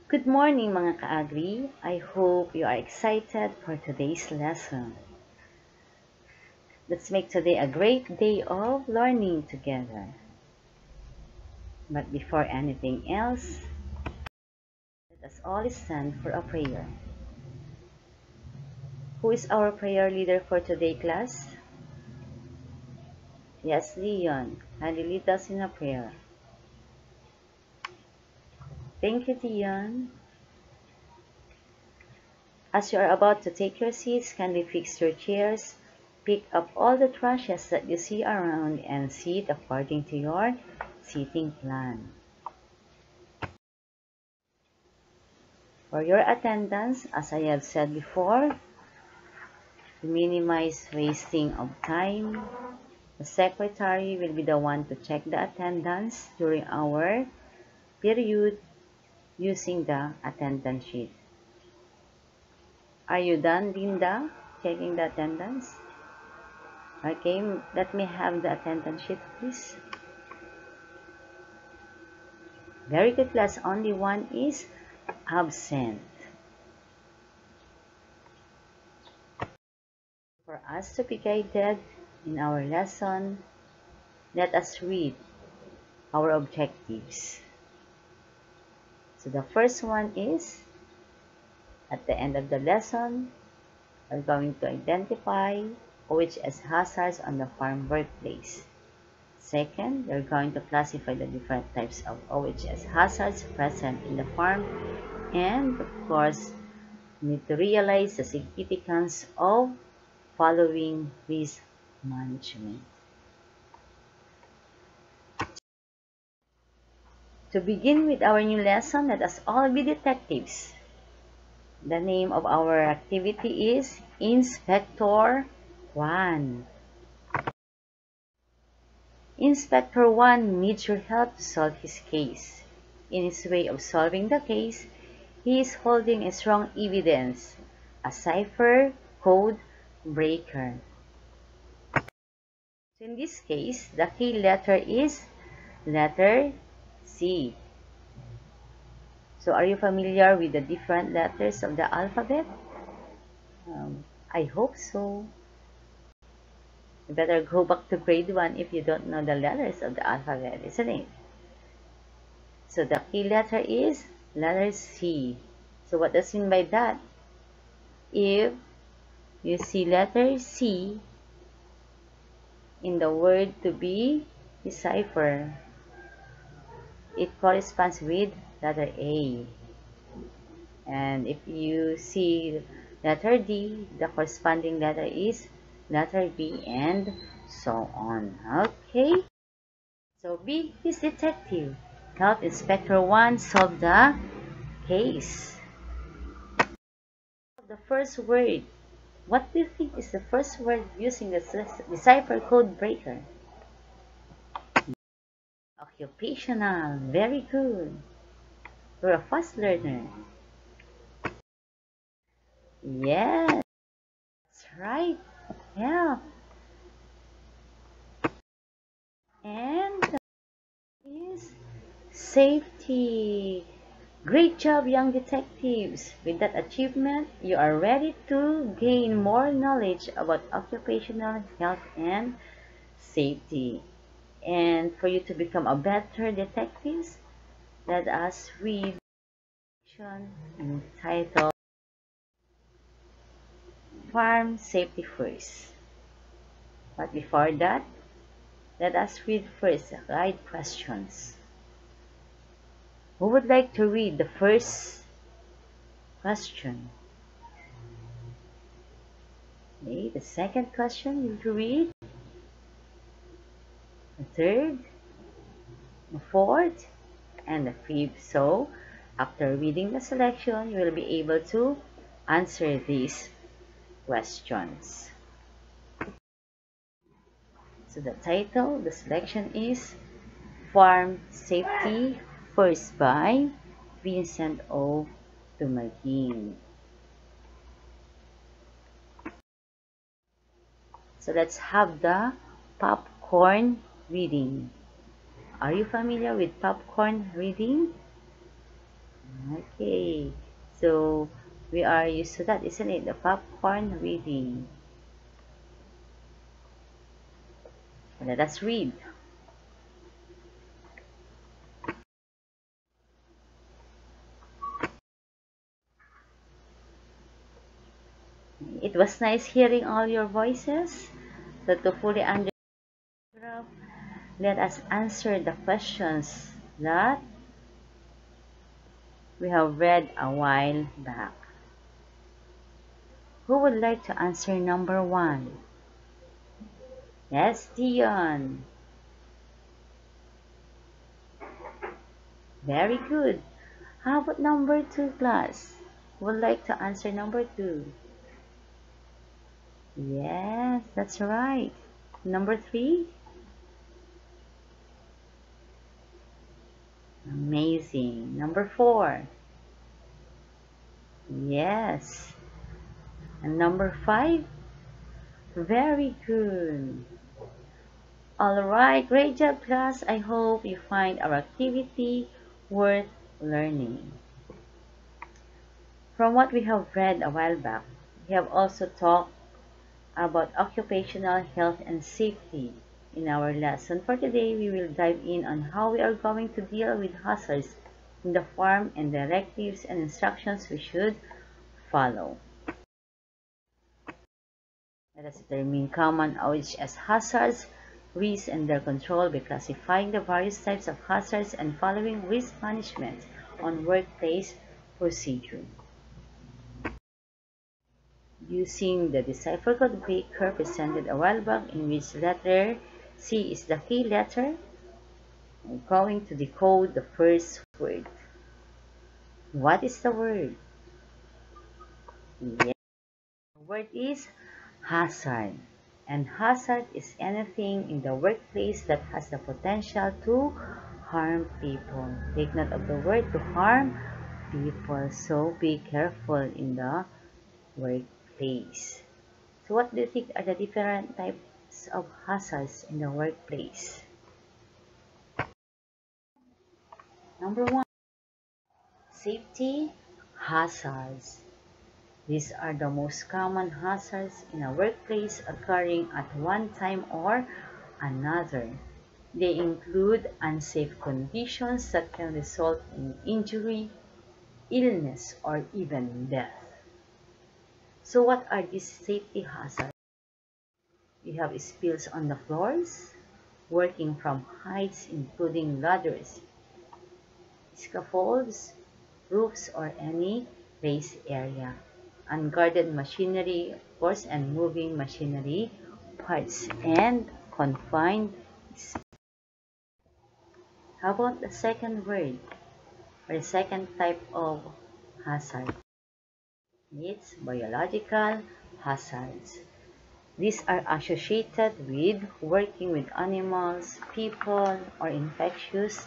Good morning mga ka-agri. I hope you are excited for today's lesson. Let's make today a great day of learning together. But before anything else, let us all stand for a prayer. Who is our prayer leader for today, class? Yes, Leon. Kindly lead us in a prayer. Thank you, Leon. As you are about to take your seats, kindly fix your chairs, pick up all the trashes that you see around, and sit according to your seating plan. For your attendance, as I have said before, to minimize wasting of time, the secretary will be the one to check the attendance during our period using the attendance sheet. Are you done, Linda, checking the attendance? Okay, let me have the attendance sheet, please. Very good, class. Only one is absent. For us to be guided in our lesson, let us read our objectives. So the first one is, at the end of the lesson, we're going to identify OHS hazards on the farm workplace. Second, we're going to classify the different types of OHS hazards present in the farm. And of course, we need to realize the significance of following risk management. To begin with our new lesson, let us all be detectives. The name of our activity is Inspector Juan. Inspector Juan needs your help to solve his case. In his way of solving the case, he is holding a strong evidence, a cipher code breaker. In this case, the key letter is letter C. So are you familiar with the different letters of the alphabet? I hope so. You better go back to grade 1 if you don't know the letters of the alphabet, isn't it? So the key letter is letter C. So what does it mean by that? If you see letter C in the word to be deciphered, it corresponds with letter A. And if you see letter D, the corresponding letter is letter B, and so on. Okay? So be his detective. Help Inspector Juan solve the case. The first word. What do you think is the first word using the cipher code breaker? Occupational. Very good. You're a fast learner. Yes, that's right. Yeah. And is safety. Great job, young detectives. With that achievement, you are ready to gain more knowledge about occupational health and safety. And for you to become a better detective, let us read entitled Farm Safety First. But before that, let us read first the guide questions. Who would like to read the first question? Okay, the second question you read. The third, the fourth, and the fifth. So, after reading the selection, you will be able to answer these questions. So the title, the selection is Farm Safety First by Vincent O. Tumagin. So let's have the popcorn reading. Are you familiar with popcorn reading? Okay, so we are used to that, isn't it? The popcorn reading. Let us read. It was nice hearing all your voices. So to fully understand, let us answer the questions that we have read a while back. Who would like to answer number 1? Yes, Dion. Very good. How about number 2, class? Who would like to answer number 2? Yes, that's right. Number 3? Amazing. Number 4? Yes. And number 5? Very good. Alright, great job, class. I hope you find our activity worth learning. From what we have read a while back, we have also talked about occupational health and safety. In our lesson for today, we will dive in on how we are going to deal with hazards in the farm and directives and instructions we should follow. Let us determine common OHS hazards, risks, and their control by classifying the various types of hazards and following risk management on workplace procedure. Using the decipher code Baker presented a while back, in which letter C is the key letter, we're going to decode the first word. What is the word? Yes, the word is hazard. And hazard is anything in the workplace that has the potential to harm people. Take note of the word to harm people. So be careful in the workplace. So what do you think are the different types of hazards in the workplace? Number 1, safety hazards. These are the most common hazards in a workplace occurring at one time or another. They include unsafe conditions that can result in injury, illness, or even death. So what are these safety hazards? We have spills on the floors, working from heights including ladders, scaffolds, roofs, or any raised area, unguarded machinery, of course, and moving machinery parts, and confined space. How about the second word, or the second type of hazard? It's biological hazards. These are associated with working with animals, people, or infectious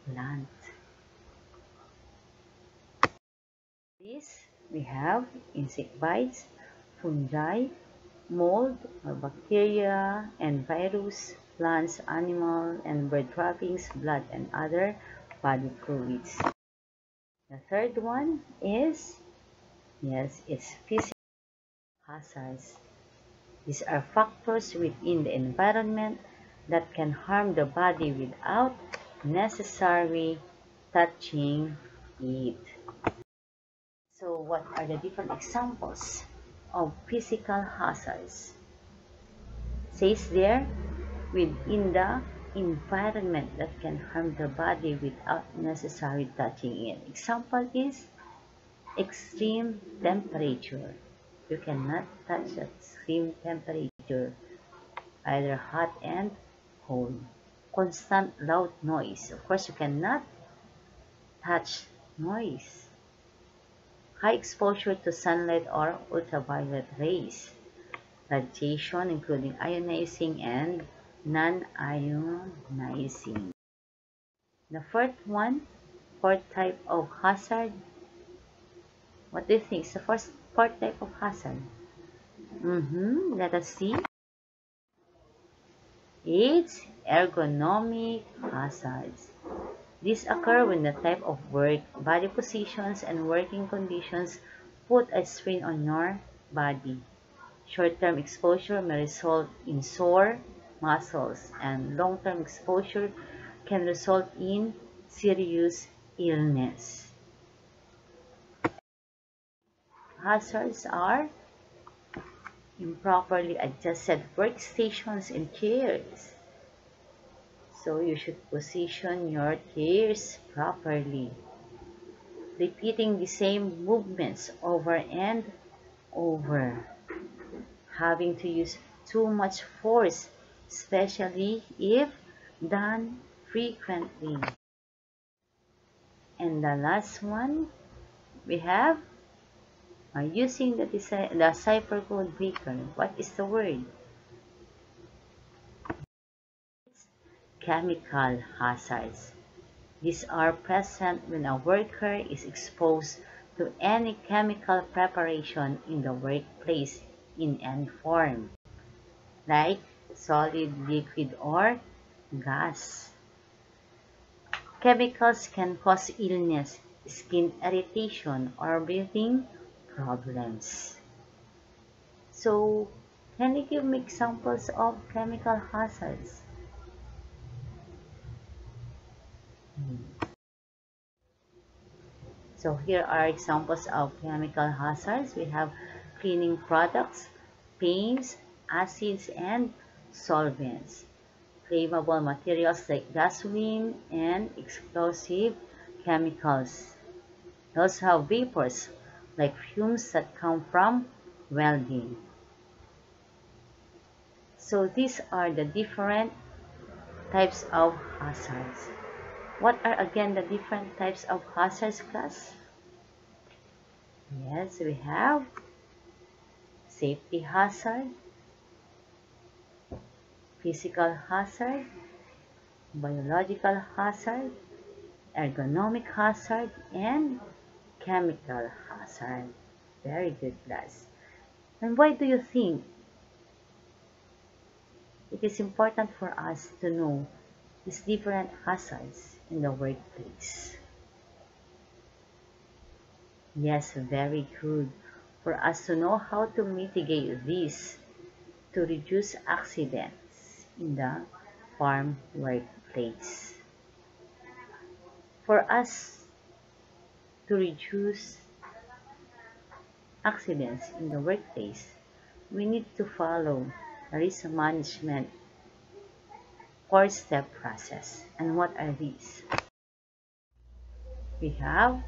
plants. This we have insect bites, fungi, mold or bacteria and virus, plants, animal and bird droppings, blood and other body fluids. The third one is, yes, it's physical hazards. These are factors within the environment that can harm the body without necessarily touching it. So what are the different examples of physical hazards? It says there, within the environment that can harm the body without necessarily touching it. Example is extreme temperature. You cannot touch extreme temperature, either hot and cold. Constant loud noise. Of course, you cannot touch noise. High exposure to sunlight or ultraviolet rays. Radiation, including ionizing and non-ionizing. The fourth type of hazard. What do you think is the fourth type of hazard? Let us see. It's ergonomic hazards. These occur when the type of work, body positions, and working conditions put a strain on your body. Short-term exposure may result in sore muscles, and long-term exposure can result in serious illness. Hazards are improperly adjusted workstations and chairs. So you should position your chairs properly. Repeating the same movements over and over. Having to use too much force, especially if done frequently. And the last one, we have using the cipher code breaker. What is the word? It's chemical hazards. These are present when a worker is exposed to any chemical preparation in the workplace in any form, like solid, liquid, or gas. Chemicals can cause illness, skin irritation, or breathing problems. So, can you give me examples of chemical hazards? So here are examples of chemical hazards. We have cleaning products, paints, acids, and solvents. Flammable materials like gasoline and explosive chemicals. We also have vapors like fumes that come from welding. So these are the different types of hazards. What are again the different types of hazards, class? Yes, we have safety hazard, physical hazard, biological hazard, ergonomic hazard, and chemical hazard. Very good, class. And why do you think it is important for us to know these different hazards in the workplace? Yes, very good. For us to know how to mitigate this to reduce accidents in the farm workplace. For us to reduce accidents in the workplace, we need to follow the risk management 4-step process. And what are these? We have,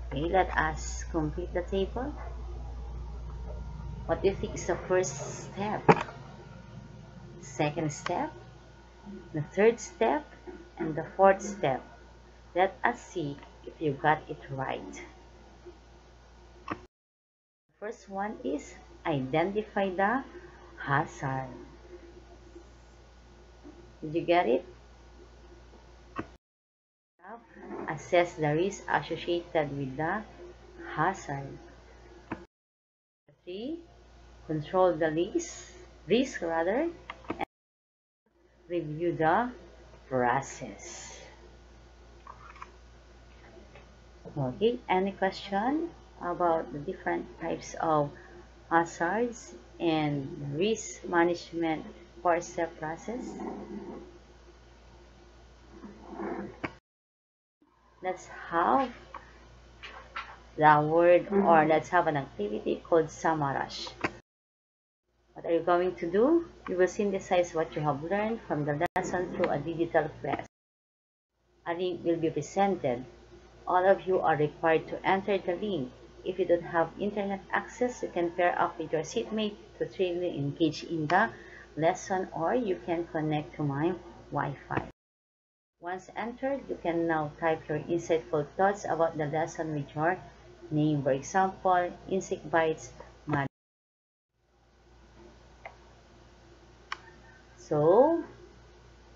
okay, let us complete the table. What do you think is the first step? Second step, the third step, and the fourth step. Let us see if you got it right. First one is identify the hazard. Did you get it? Assess the risk associated with the hazard. 3. Control the risk rather, and review the process. Okay, any question about the different types of hazards and risk management 4-step process? Let's have the word, or let's have an activity called Samarash. What are you going to do? You will synthesize what you have learned from the lesson through a digital quest. A link will be presented. All of you are required to enter the link. If you don't have internet access, you can pair up with your seatmate to truly engage in the lesson, or you can connect to my Wi-Fi. Once entered, you can now type your insightful thoughts about the lesson with your name. For example, Insect Bites Mad. So,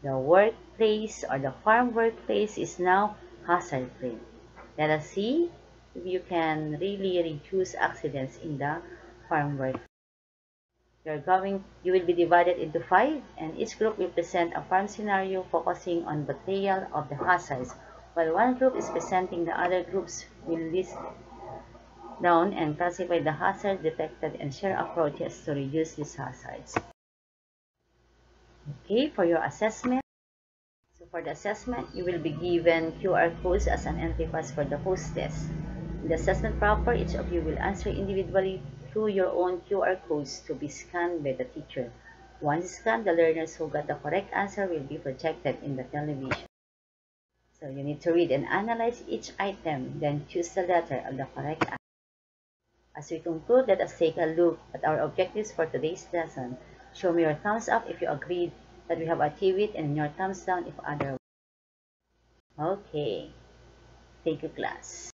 the workplace or the farm workplace is now hazard-free. Let us see if you can really reduce accidents in the farm work. You will be divided into 5, and each group will present a farm scenario focusing on betrayal of the hazards. While one group is presenting, the other groups will list down and classify the hazards detected and share approaches to reduce these hazards. Okay, for your assessment. So for the assessment, you will be given QR codes as an entry pass for the post-test. In the assessment proper, each of you will answer individually through your own QR codes to be scanned by the teacher. Once scanned, the learners who got the correct answer will be projected in the television. So you need to read and analyze each item, then choose the letter of the correct answer. As we conclude, let us take a look at our objectives for today's lesson. Show me your thumbs up if you agreed that we have achieved it, and your thumbs down if otherwise. Okay. Thank you, class.